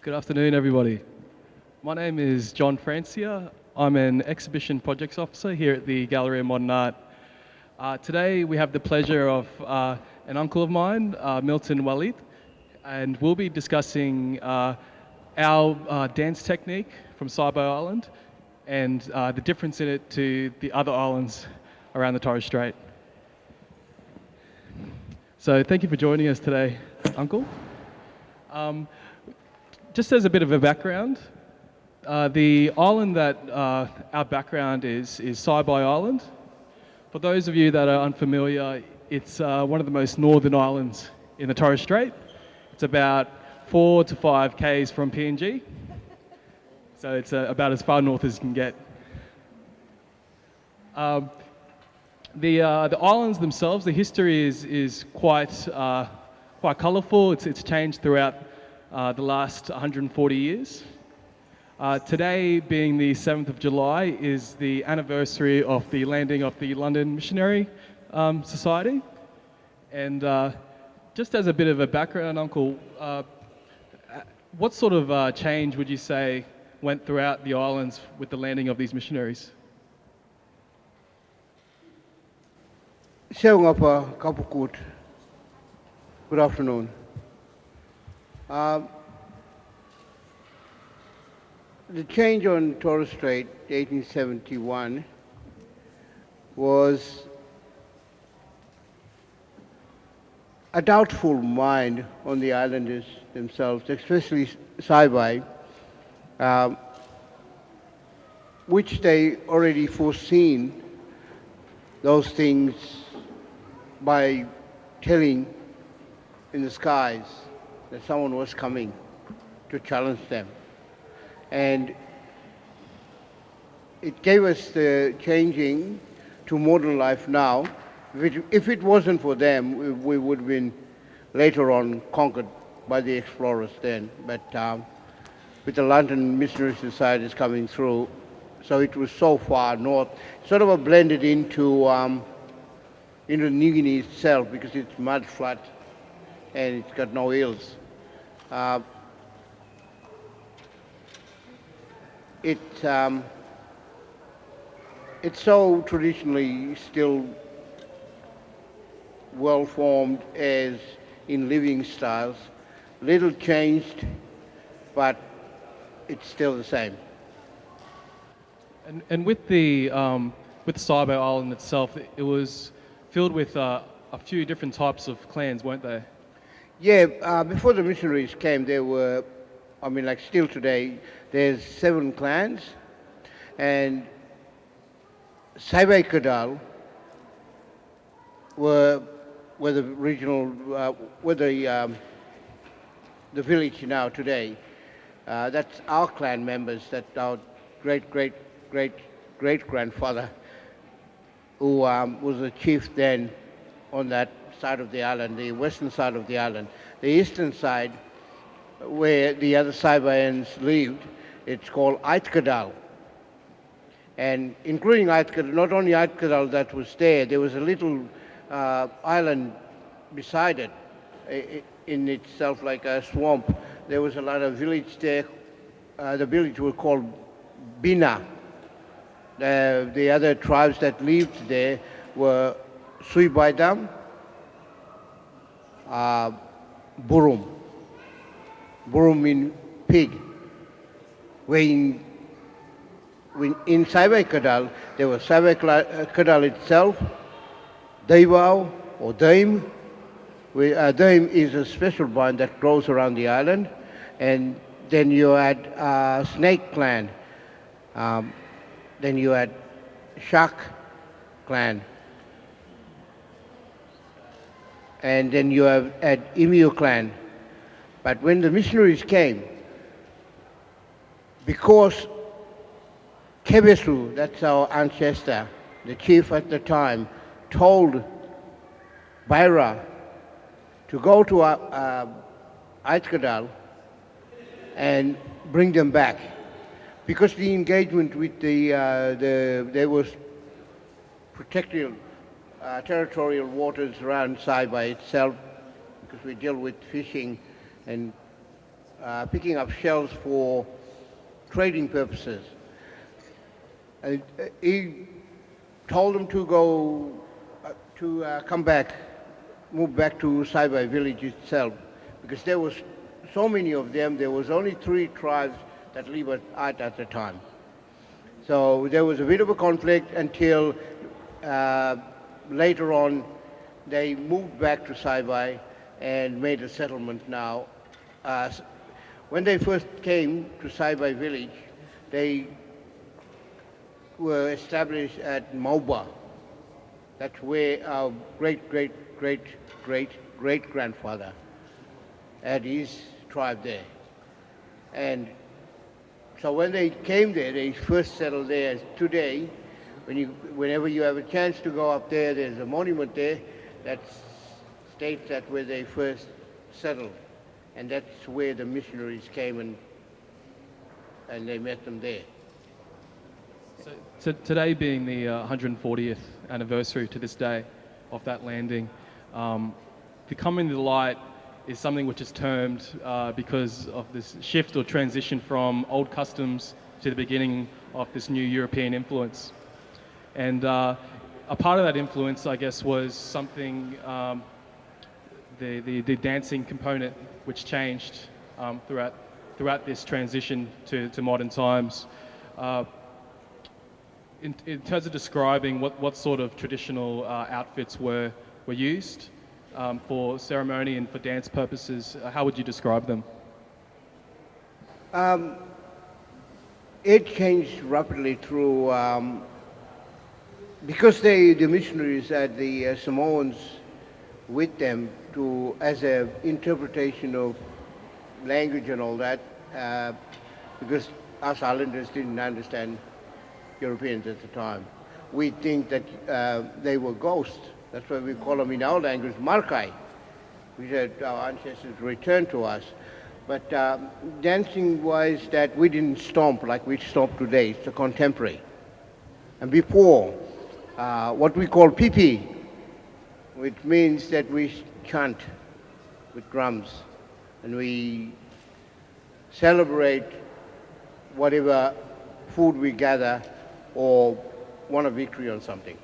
Good afternoon, everybody. My name is John Francia. I'm an exhibition projects officer here at the Gallery of Modern Art. Today we have the pleasure of an uncle of mine, Milton Walit, and we'll be discussing our dance technique from Saibai Island and the difference in it to the other islands around the Torres Strait. So thank you for joining us today, Uncle. Just as a bit of a background, the island that our background is Saibai Island. For those of you that are unfamiliar, it's one of the most northern islands in the Torres Strait. It's about 4 to 5 k's from PNG, so it's about as far north as you can get. The islands themselves, the history is quite colourful. It's changed throughout the last 140 years. Today, being the 7th of July, is the anniversary of the landing of the London Missionary Society. And just as a bit of a background, Uncle, what sort of change would you say went throughout the islands with the landing of these missionaries? Seungapa Kapukut. Good afternoon. The change on Torres Strait, 1871, was a doubtful mind on the islanders themselves, especially Saibai, which they already foreseen those things by telling in the skies that someone was coming to challenge them. And it gave us the changing to modern life now. If it wasn't for them, we would have been later on conquered by the explorers then. But with the London Missionary Societies coming through, so it was so far north, sort of a blended into New Guinea itself because it's mud flat and it's got no hills. It's so traditionally still well formed as in living styles. Little changed, but it's still the same. And with Saibai Island itself, it was filled with a few different types of clans, weren't they? Yeah, before the missionaries came, there were, like still today, there's 7 clans, and Saibai Kodhal were the regional, the village now today. That's our clan members, that our great-great-great-great-grandfather, who was a chief then on that side of the island, the western side of the island. The eastern side, where the other Saibaians lived, it's called Ait Kodhal. And including Ait Kodhal, not only Ait Kodhal that was there was a little island beside it, in itself like a swamp. There was a lot of village there. The village was called Bina. The other tribes that lived there were Suibaidam, Burum. Burum means pig. In Saibai Kodhal, there was Saibai Kodhal itself, Daibao or Daim. Daim is a special vine that grows around the island. And then you had Snake clan. Then you had Shark clan. And then you had Emu clan. But when the missionaries came, because Kebesu, that's our ancestor, the chief at the time, told Baira to go to Ait Kodhal and bring them back. Because the engagement with there was protected territorial waters around Saibai itself, because we deal with fishing and picking up shells for trading purposes. And he told them to go, come back, move back to Saibai village itself, because there was so many of them. There was only 3 tribes that lived at the time. So there was a bit of a conflict until later on they moved back to Saibai and made a settlement now. When they first came to Saibai village, they were established at Mauba. That's where our great-great-great-great-grandfather had his tribe there. And so when they came there, they first settled there. Today, whenever you have a chance to go up there, there's a monument there that states that where they first settled. And that's where the missionaries came and they met them there. So today being the 140th anniversary to this day of that landing, the coming to the light is something which is termed because of this shift or transition from old customs to the beginning of this new European influence. And a part of that influence, I guess, was something, the dancing component, which changed throughout this transition to modern times. In terms of describing what sort of traditional outfits were used for ceremony and for dance purposes, how would you describe them? It changed rapidly through, because the missionaries had the Samoans with them as an interpretation of language and all that, because us islanders didn't understand Europeans at the time. We think that they were ghosts. That's why we call them in our language Markai, which had our ancestors returned to us. But dancing-wise, that we didn't stomp like we stomp today. It's a contemporary. And before, what we call pipi, which means that we chant with drums and we celebrate whatever food we gather or won a victory on something.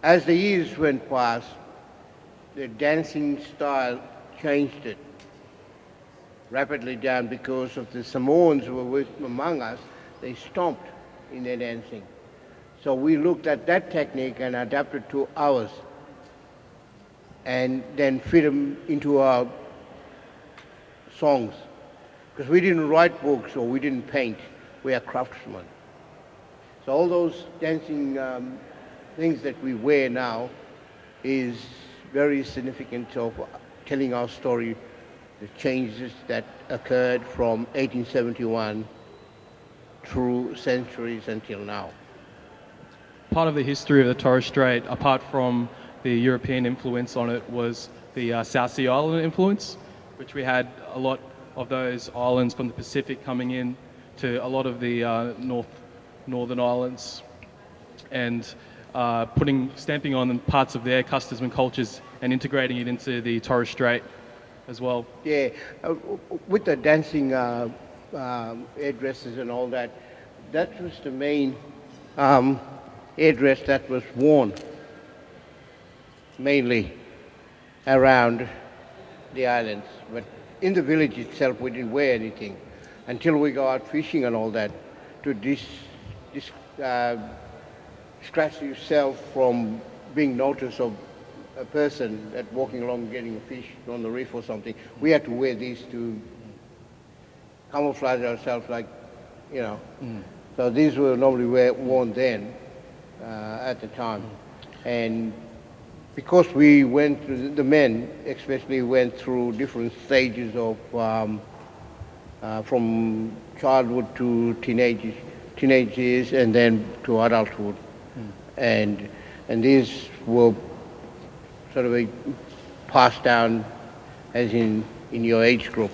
As the years went past, the dancing style changed it rapidly down because of the Samoans who were among us. They stomped in their dancing. So we looked at that technique and adapted to ours and then fit them into our songs. Because we didn't write books or we didn't paint. We are craftsmen. So all those dancing things that we wear now is very significant of telling our story, the changes that occurred from 1871 through centuries until now. Part of the history of the Torres Strait, apart from the European influence on it, was the South Sea Island influence, which we had a lot of those islands from the Pacific coming in to a lot of the northern islands and stamping on parts of their customs and cultures and integrating it into the Torres Strait as well. Yeah, with the dancing headdresses and all that, that was the main headdress that was worn mainly around the islands. But in the village itself, we didn't wear anything until we go out fishing and all that to scratch yourself from being noticed of a person that walking along getting a fish on the reef or something. We had to wear these to camouflage ourselves, like, you know. So these were normally worn then at the time. And because we went through, the men especially went through different stages of from childhood to teenage years and then to adulthood. And these were sort of passed down as in your age group.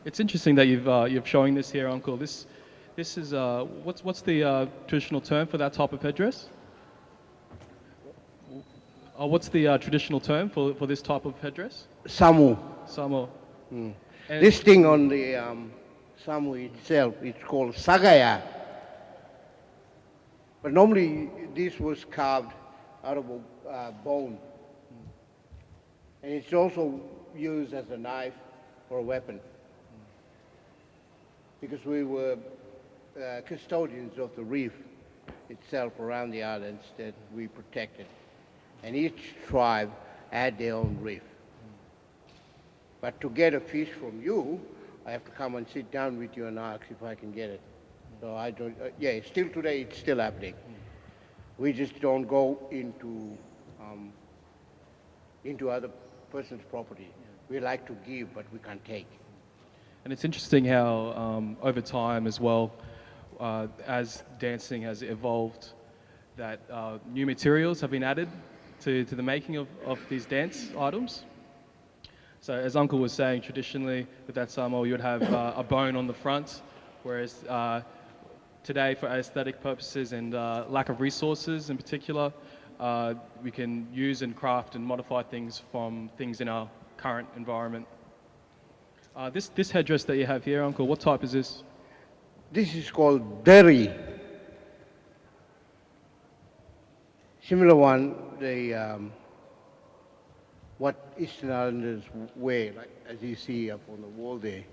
It's interesting that you're showing this here, Uncle. This is what's the traditional term for that type of headdress? What's the traditional term for this type of headdress? Samu. Samu. And This thing on the Samu itself, it's called sagaya. But normally this was carved out of a bone. And it's also used as a knife or a weapon. Because we were custodians of the reef itself around the islands that we protected. And each tribe had their own reef. But to get a fish from you, I have to come and sit down with you and ask if I can get it. So I don't, yeah, still today it's still happening. We just don't go into other person's property. We like to give, but we can't take. And it's interesting how over time as well, as dancing has evolved, that new materials have been added to the making of these dance items. So as Uncle was saying, traditionally with that samo, you would have a bone on the front, whereas today for aesthetic purposes and lack of resources in particular, we can use and craft and modify things from things in our current environment. This headdress that you have here, Uncle, what type is this? This is called derry. Similar one, what Eastern Islanders wear, like as you see up on the wall there.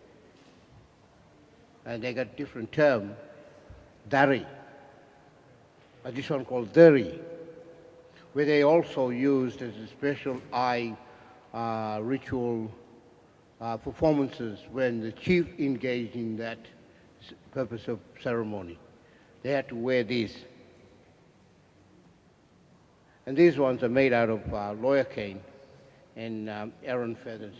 And they got different term, dari. But this one called derry, where they also used as a special eye ritual performances when the chief engaged in that purpose of ceremony. They had to wear these. And these ones are made out of lawyer cane and heron feathers.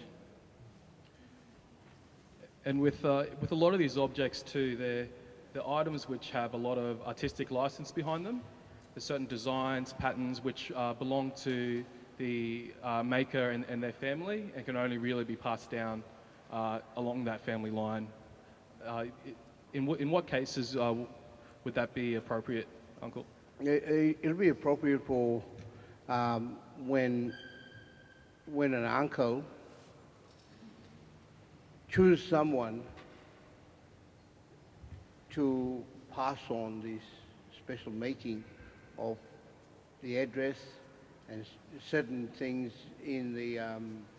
And with a lot of these objects too, they're items which have a lot of artistic license behind them. There's certain designs, patterns which belong to the maker and their family and can only really be passed down along that family line. In what cases would that be appropriate, Uncle? It'll be appropriate for when an uncle choose someone to pass on this special making of the address and certain things in the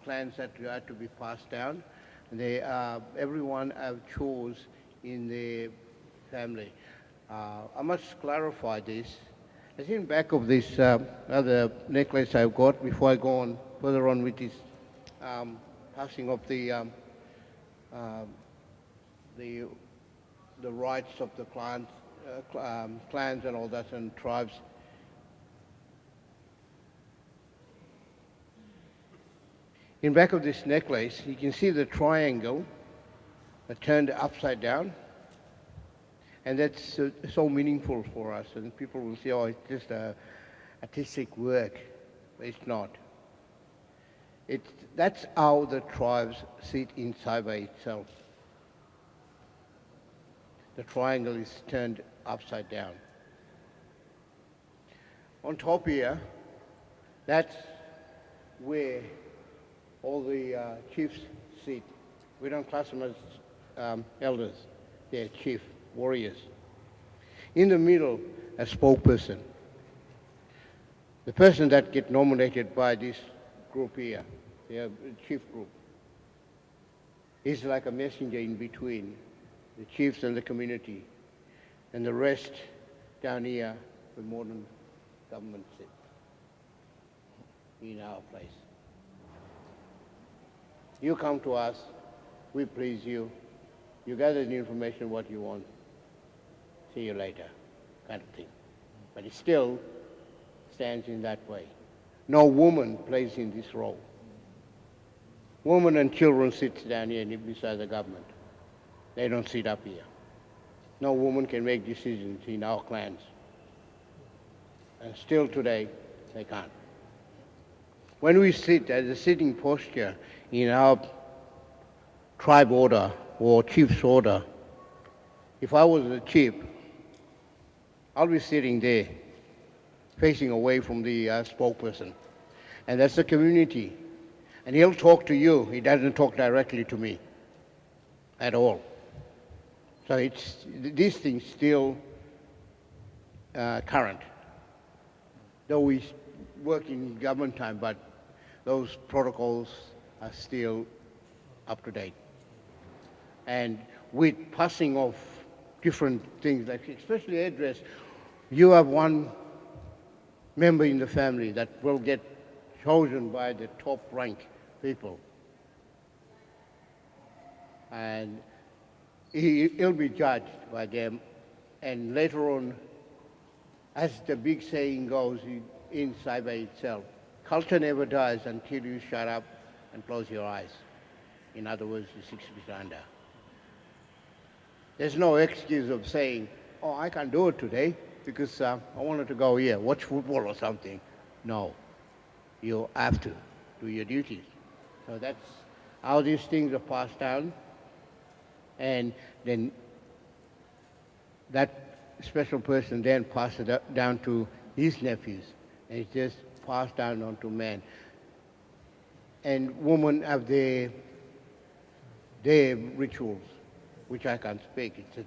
clans that had to be passed down. They everyone have chose in their family. I must clarify this. I think back of this other necklace I've got before I go on further on with this passing of the rights of the clans and all that and tribes. In back of this necklace, you can see the triangle turned upside down. And that's so meaningful for us. And people will say, oh, it's just artistic work. But it's not. That's how the tribes sit in Saibai itself. The triangle is turned upside down. On top here, that's where all the chiefs sit. We don't class them as elders. They're chief warriors. In the middle, a spokesperson. The person that gets nominated by this group here, the chief group, is like a messenger in between the chiefs and the community, and the rest down here, the modern government sit in our place. You come to us, we please you, you gather the information what you want, see you later, kind of thing. But it still stands in that way. No woman plays in this role. Women and children sit down here beside the government. They don't sit up here. No woman can make decisions in our clans. And still today, they can't. When we sit as a sitting posture in our tribe order or chief's order, if I was a chief, I'll be sitting there, facing away from the spokesperson. And that's the community. And he'll talk to you. He doesn't talk directly to me. at all. So this thing's still current. Though we work in government time, but those protocols are still up to date. And with passing of different things, like especially address, you have one member in the family that will get chosen by the top rank people. And he'll be judged by them. And later on, as the big saying goes in Saibai itself, culture never dies until you shut up and close your eyes. In other words, you're 6 feet under. There's no excuse of saying, oh, I can't do it today because I wanted to go here, watch football or something. No, you have to do your duties. So that's how these things are passed down. And then that special person then passes it down to his nephews. And it's just passed down onto men. And women have their rituals, which I can't speak. It's a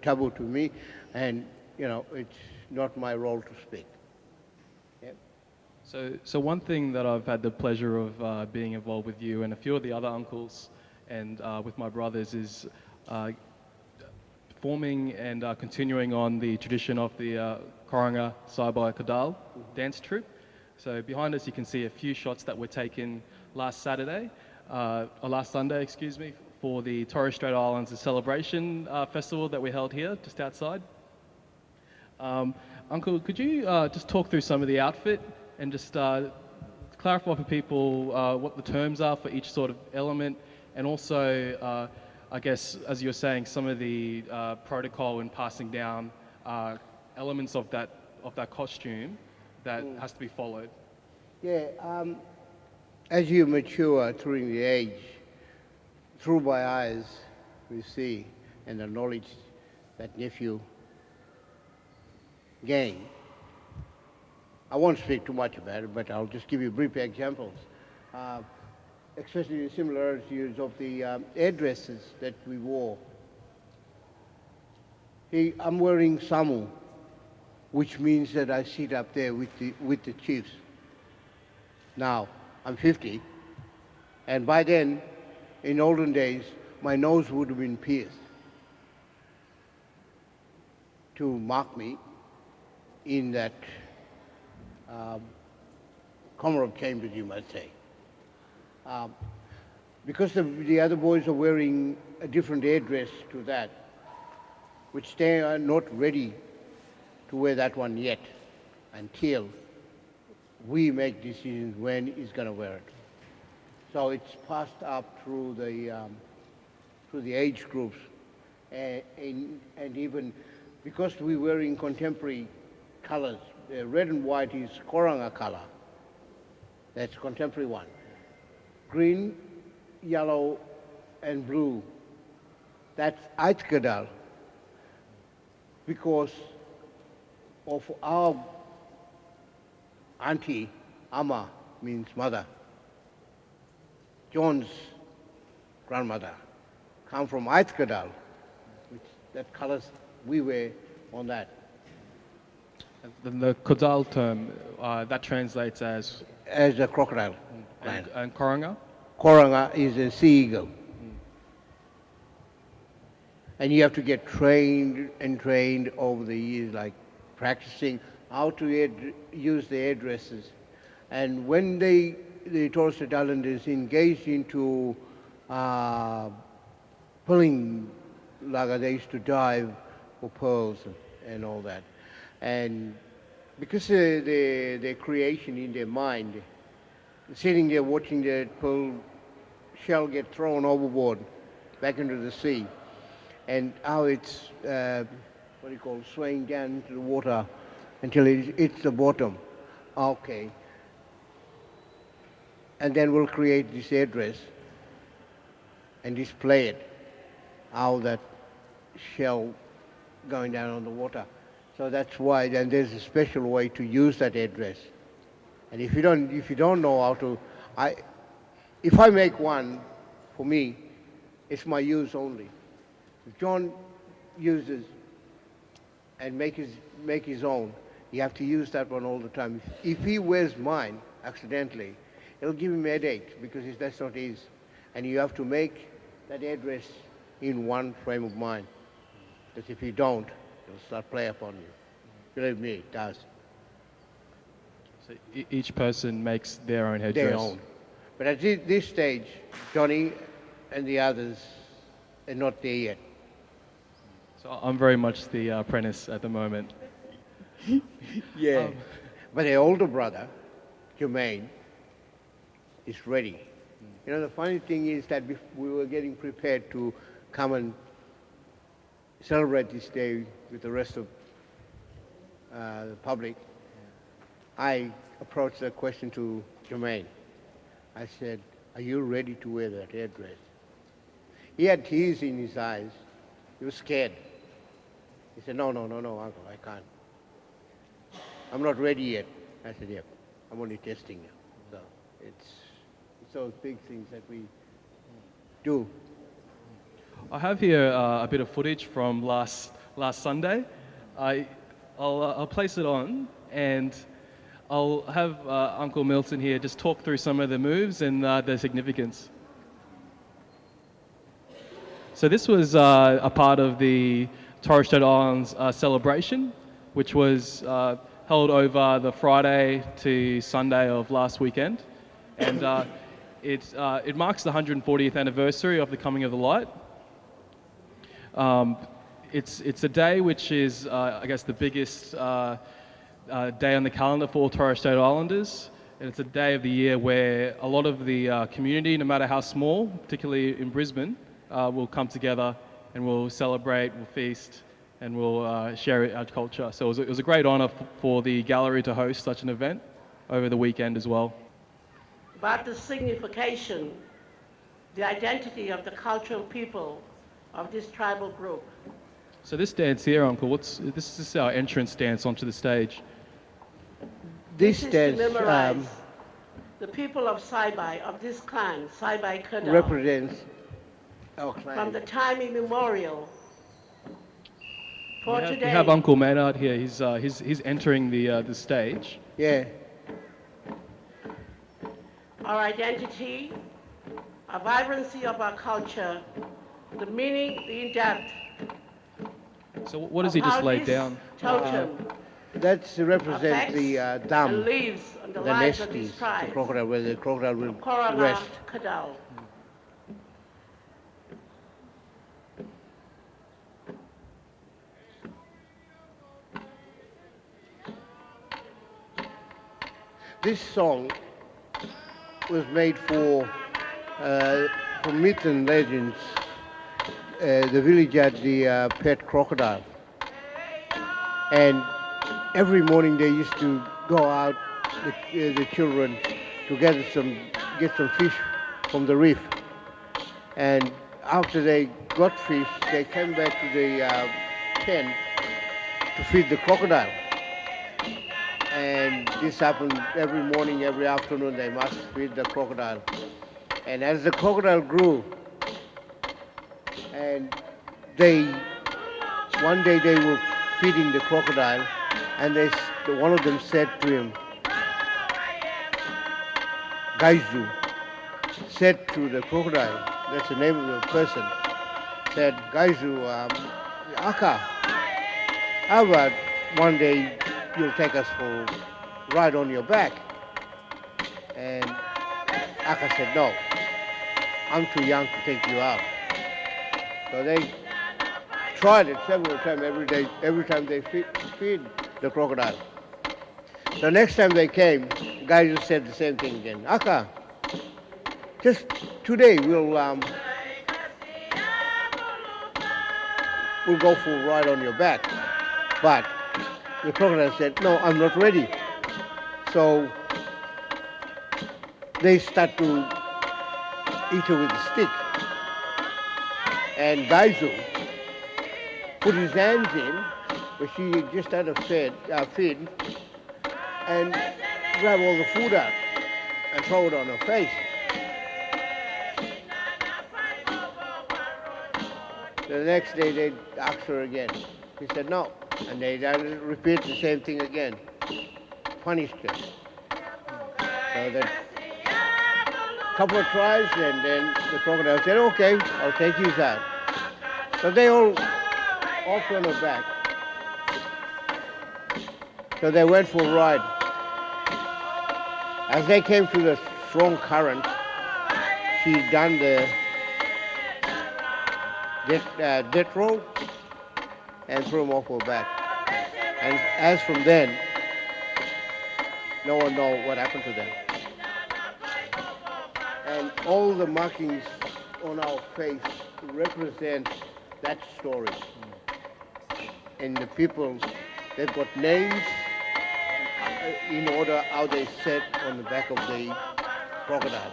taboo to me, and it's not my role to speak. Yep. So one thing that I've had the pleasure of being involved with you and a few of the other uncles and with my brothers is forming and continuing on the tradition of the Koranga Saibai Kodhal dance troupe. So behind us you can see a few shots that were taken last Sunday, for the Torres Strait Islands celebration festival that we held here just outside. Uncle, could you just talk through some of the outfit and just clarify for people what the terms are for each sort of element, and also, I guess, as you were saying, some of the protocol in passing down elements of that costume that has to be followed? Yeah, as you mature through the age, through my eyes, we see, and the knowledge that nephew gained. I won't speak too much about it, but I'll just give you brief examples, especially the similarities of the headdresses that we wore. I'm wearing samu, which means that I sit up there with the chiefs. Now, I'm 50, and by then, in olden days, my nose would have been pierced to mark me in that Commonwealth chambers, you might say. Because the other boys are wearing a different headdress to that, which they are not ready to wear that one yet until we make decisions when he's going to wear it. So it's passed up through the age groups, and even because we're wearing contemporary colors. Red and white is Koranga color. That's contemporary one. Green, yellow, and blue. That's Untitled Chapter. Because of our auntie, Amma means mother. John's grandmother come from Untitled Chapter, which that colors we wear on that. The Kodhal term, that translates as a crocodile. and Koranga? Koranga is a sea eagle. And you have to get trained over the years, like practicing how to use the headdresses. And when the Torres Strait Islanders engaged into pulling laga, they used to dive for pearls and all that. And because their creation in their mind, sitting there watching the pearl shell get thrown overboard back into the sea, and how it's swaying down into the water until it hits the bottom. Okay. And then we'll create this address and display it, how that shell going down on the water. So that's why then there's a special way to use that address. And if you don't know how to, if I make one for me, It's my use only. If John uses and make his own, you have to use that one all the time. If he wears mine accidentally, it'll give him a headache because that's not his. And you have to make that address in one frame of mind. Because if you don't, it'll start play upon you. Believe me, it does. So each person makes their own headdress. Their own. But at this stage, Johnny and the others are not there yet. So I'm very much the apprentice at the moment. Yeah. But their older brother, Jermaine, is ready. You know, the funny thing is that we were getting prepared to come and celebrate this day with the rest of the public. I approached that question to Jermaine. I said, are you ready to wear that headdress? He had tears in his eyes. He was scared. He said, no, Uncle, I can't. I'm not ready yet. I said, yep, I'm only testing you. So it's those big things that we do. I have here a bit of footage from last Sunday. I'll place it on, and I'll have Uncle Milton here just talk through some of the moves and their significance. So this was a part of the Torres Strait Islands celebration, which was held over the Friday to Sunday of last weekend, and it marks the 140th anniversary of the coming of the light. It's a day which is, I guess, the biggest day on the calendar for Torres Strait Islanders, and it's a day of the year where a lot of the community, no matter how small, particularly in Brisbane, will come together and we'll celebrate, we'll feast, and we'll share our culture. So it was a great honour for the gallery to host such an event over the weekend as well. About the signification, the identity of the cultural people of this tribal group. So this dance here, Uncle, this is our entrance dance onto the stage. This is dance to memorize the people of Saibai, of this clan, Saibai Kodhal, represents our clan. from the time immemorial. For We today, have Uncle Maynard here. He's entering the stage. Yeah. our identity, our vibrancy of our culture, the meaning, the in-depth. So what does he just lay down? Totem That represents the and dam, lives on the the lives of these nesties, the tribes. crocodile, where the crocodile will Koranga rest. Kodhal. This song was made for myth and legends. The village had the pet crocodile, and every morning they used to go out, the children, to get some fish from the reef. And after they got fish, they came back to the pen to feed the crocodile. And this happened every morning, every afternoon. They must feed the crocodile. And as the crocodile grew, and one day they were feeding the crocodile, and one of them said to him, Gaizu, said to the crocodile, that's the name of the person, said, Gaizu, Aka, how about one day you'll take us for a ride on your back? And Aka said, no, I'm too young to take you out. So they tried it several times every time they feed the crocodile. The next time they came, the guy just said the same thing again. Aka, just today we'll go for a ride on your back. But the crocodile said, no, I'm not ready. So they start to eat her with a stick. And Gaizu put his hands in, but she just had a feed, and grab all the food out and throw it on her face. The next day they asked her again. She said no. And they then repeat the same thing again. Punished her. So that couple of tries and then the crocodile said, okay, I'll take you out. So they all turned her back. So they went for a ride. As they came to the strong current, she done the death roll and threw him off her back. And as from then, no one knows what happened to them. And all the markings on our face represent that story. And the people, they've got names in order how they set on the back of the crocodile.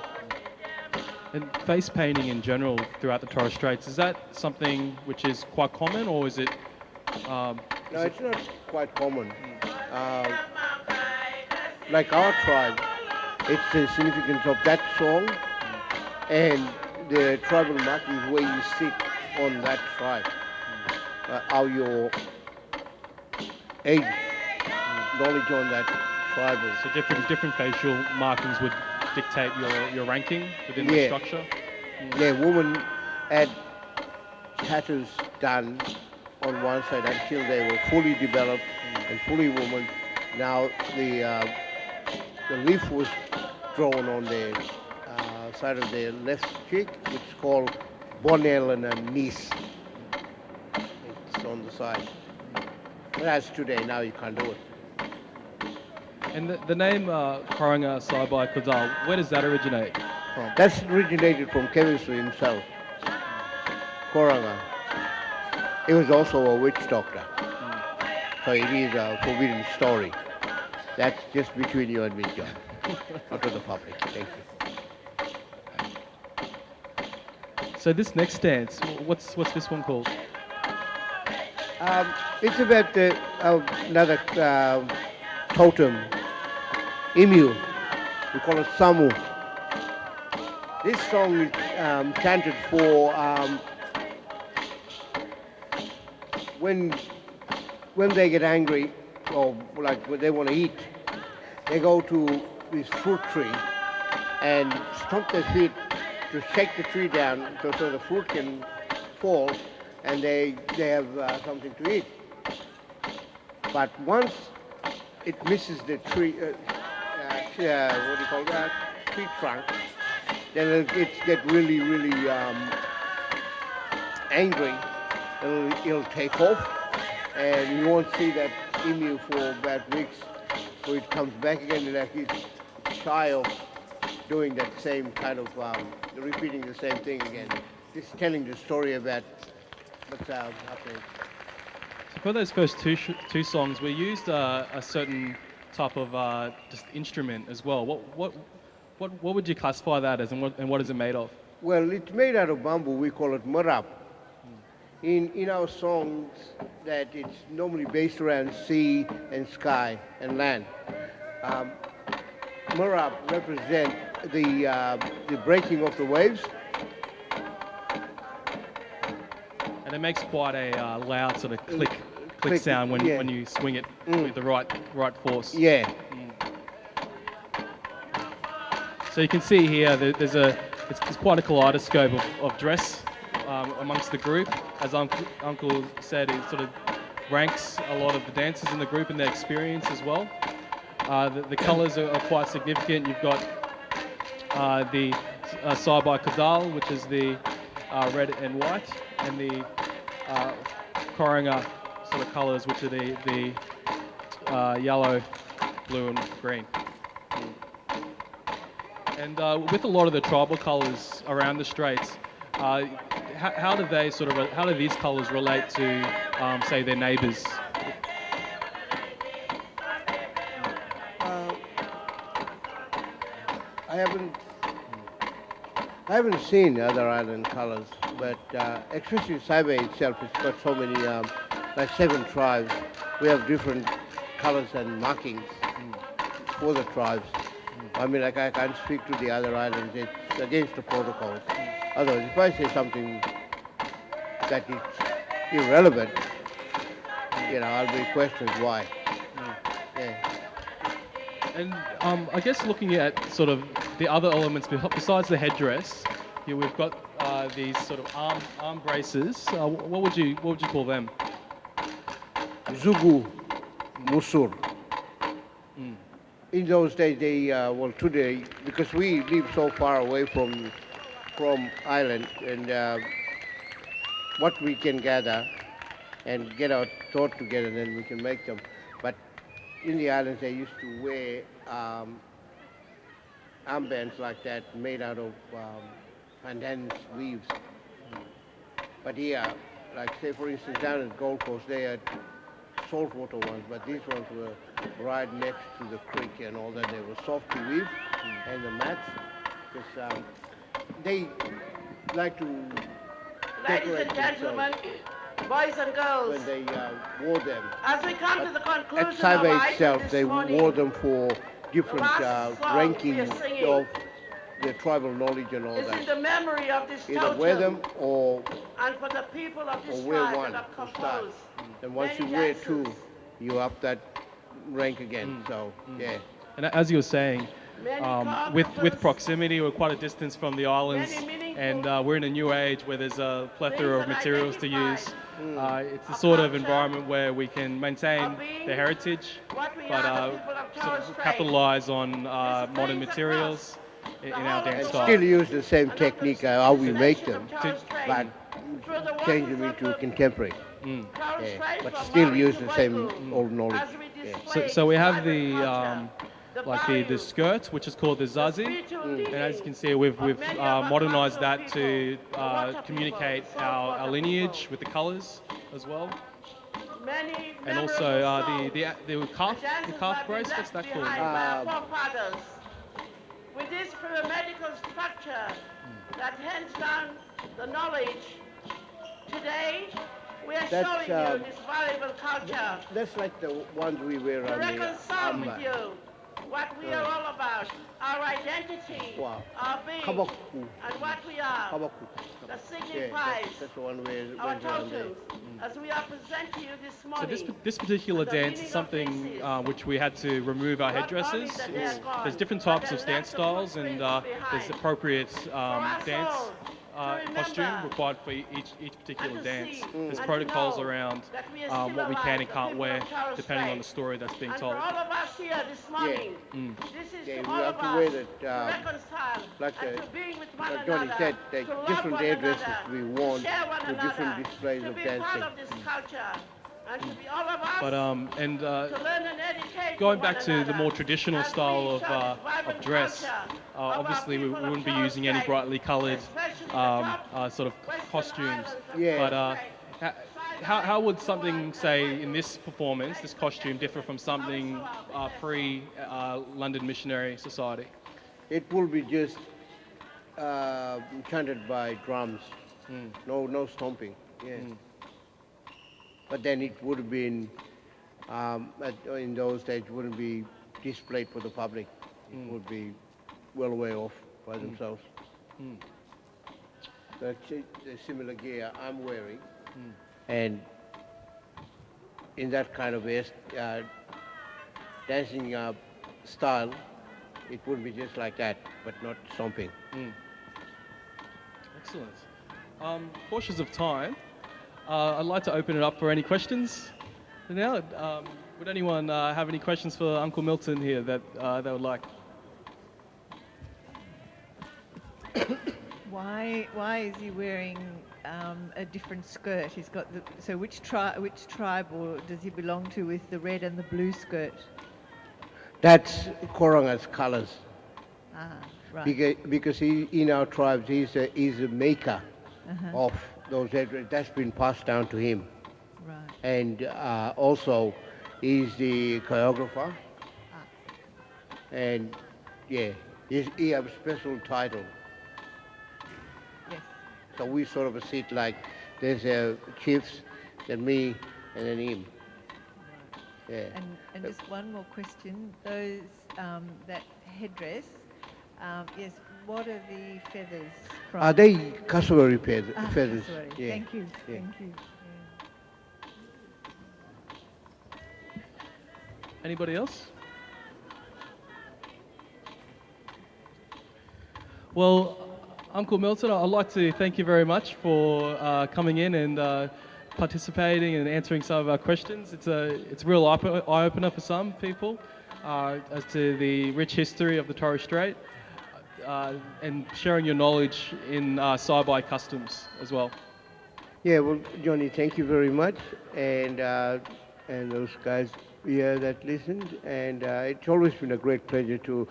And face painting in general throughout the Torres Straits, is that something which is quite common, or is it? No, it's not quite common. Like our tribe, it's the significance of that song and the tribal markings where you sit on that tribe, how your age, knowledge on that tribe is. So different facial markings would dictate your ranking within the structure? Yeah, women had tattoos done on one side until they were fully developed and fully woman. Now the leaf was drawn on the side of the left cheek, which is called bonel and a niece. It's on the side. Whereas today, now you can't do it. And the name Koranga Saibai Kodhal, where does that originate from? That's originated from chemistry himself, Koranga. He was also a witch doctor. So it is a forbidden story. That's just between you and me, John. Not to the public. Thank you. So this next dance, what's this one called? It's about another totem, emu. We call it Samu. This song is chanted for when they get angry or like when they want to eat. They go to this fruit tree and stomp their feet to shake the tree down so the fruit can fall and they have something to eat. But once it misses the tree, what do you call that? Tree trunk, then it get really, really angry. It'll take off, and you won't see that emu for about weeks. So it comes back again, and like it's shy of doing that same kind of repeating the same thing again. Just telling the story about what's happening. So for those first two songs, we used a certain type of just instrument as well. What would you classify that as, and what is it made of? Well, it's made out of bamboo. We call it marab. In our songs, that it's normally based around sea and sky and land. Marab represent the breaking of the waves. And it makes quite a loud sort of click sound when you swing it with the right force. Yeah. So you can see here that it's quite a kaleidoscope of dress amongst the group. As Uncle said, it sort of ranks a lot of the dancers in the group and their experience as well. The colours are quite significant. You've got the Saibai Kodhal, which is the red and white, and the Koranga sort of colours, which are the yellow, blue and green. And with a lot of the tribal colours around the Straits, how do these colours relate to, say, their neighbours? I haven't seen other island colours, but especially Saibai itself, it's got so many, like 7 tribes. We have different colours and markings for the tribes. I mean, like I can't speak to the other islands. It's against the protocols. Otherwise, if I say something that it's irrelevant, I'll be questioned why. Yeah. And I guess looking at sort of the other elements besides the headdress, here we've got these sort of arm braces. What would you call them? Zugu, Musur. In those days, today, because we live so far away from island, and what we can gather and get our thought together, then we can make them. But in the islands, they used to wear armbands like that made out of pandanus weaves. But here, like say for instance down at Gold Coast, they had saltwater ones, but these ones were right next to the creek and all that. They were soft to weave, and the mats, because they like to Ladies decorate and gentlemen, themselves boys and girls, when they wore them. as we come to the At conclusion of Saibai our itself, item they this morning, wore them for different last song ranking we are singing of their tribal knowledge and all is in that. the memory of this Either wear them totem or and for the people of this wear tribe one that have to start. composed And once you many wear dances. two, you up that rank again. So, yeah. And as you were saying, Many with choreographers, proximity, we're quite a distance from the islands, many meaningful and we're in a new age where there's a plethora of things that materials to identify use. It's the our sort of culture, environment where we can maintain our being, the heritage, what we but are, the people of sort Torres of Strait. capitalize on This modern brings materials in the our whole of dance the style. Still use the same and technique of how the we make nation them, of Torres Strait. but Through the change them waters of into the contemporary. Torres Yeah. Strait But from still Maui use to the same Waikiki, old knowledge. as we Yeah. display So we have vibrant the culture, the value, skirt, which is called the zazi, spiritual and as you leading can see, we've of many of our modernized cultural that to people, the water communicate people, the our saltwater lineage people. with the colours as well, Many and also memorable songs the and calf dances calf have been brace. What's left that behind called? by our forefathers. With this pyramidal structure that hands down the knowledge, today we are That's, showing you this valuable culture That's like the ones we wear to on the reconcile with armband. you what we are all about, our identity, Wow. our being, Kabaku. and what we are, Kabaku. that Yeah, signifies that's the one where our went around there. totems, as we are presenting you this So morning. this particular the dance meaning is of something this is which we had to remove our not headdresses. only that they are gone, There's different but types they of dance left the styles, and footprints there's behind. appropriate us dance all to costume remember required for each particular and to dance. see There's and to protocols know around that we are still what we can alive, and the can't people wear, of Torres depending on the Strait. story that's being And told. for all of us here this morning, this is Yeah, to we all have of to us wear to that, reconcile like and the- to be with one like Johnny another, said, the to love different one headdresses another, we to want share one to different another, displays to of be part dancing. of this culture, and to be all of us But to learn and educate going one back to the another more traditional as we style show this of vibrant dress, culture of our obviously we people of wouldn't be Torres using any Strait, brightly coloured especially the top sort of Western costumes. islands of Yeah. But Torres Strait. how would something, say, in this performance, this costume, differ from something pre-London Missionary Society? It will be just chanted by drums. No stomping. Yeah. But then it would have been in those days wouldn't be displayed for the public. It would be well away off by themselves. That's the similar gear I'm wearing, and in that kind of dancing style, it would be just like that, but not stomping. Excellent. Cautious of time, I'd like to open it up for any questions now. Would anyone have any questions for Uncle Milton here that they would like? Why is he wearing a different skirt? He's got so which tribe or does he belong to with the red and the blue skirt? That's Koranga's colors. Ah, right. Because he, in our tribes, he's a maker of those headdress. That's been passed down to him. Right. And also, he's the choreographer. And yeah, he has a special title. Yes. So we sort of sit like there's chiefs, then me, and then him. Yeah. And just one more question. Those that headdress. Yes. what are the feathers from? Are they cassowary feathers? Cassowary. Yeah. Thank you. Yeah. Thank you. Anybody else? Well, Uncle Milton, I'd like to thank you very much for coming in and participating and answering some of our questions. It's a real eye-opener for some people as to the rich history of the Torres Strait and sharing your knowledge in Saibai customs as well. Yeah, well, Johnny, thank you very much, and those guys here that listened, and it's always been a great pleasure to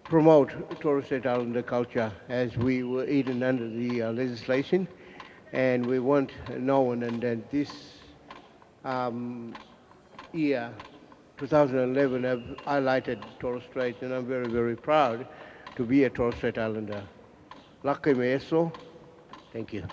promote Torres Strait Islander culture as we were eaten under the legislation, and we weren't known, and then this year, 2011, have highlighted Torres Strait, and I'm very, very proud to be a Torres Strait Islander. Lake me eso. Thank you.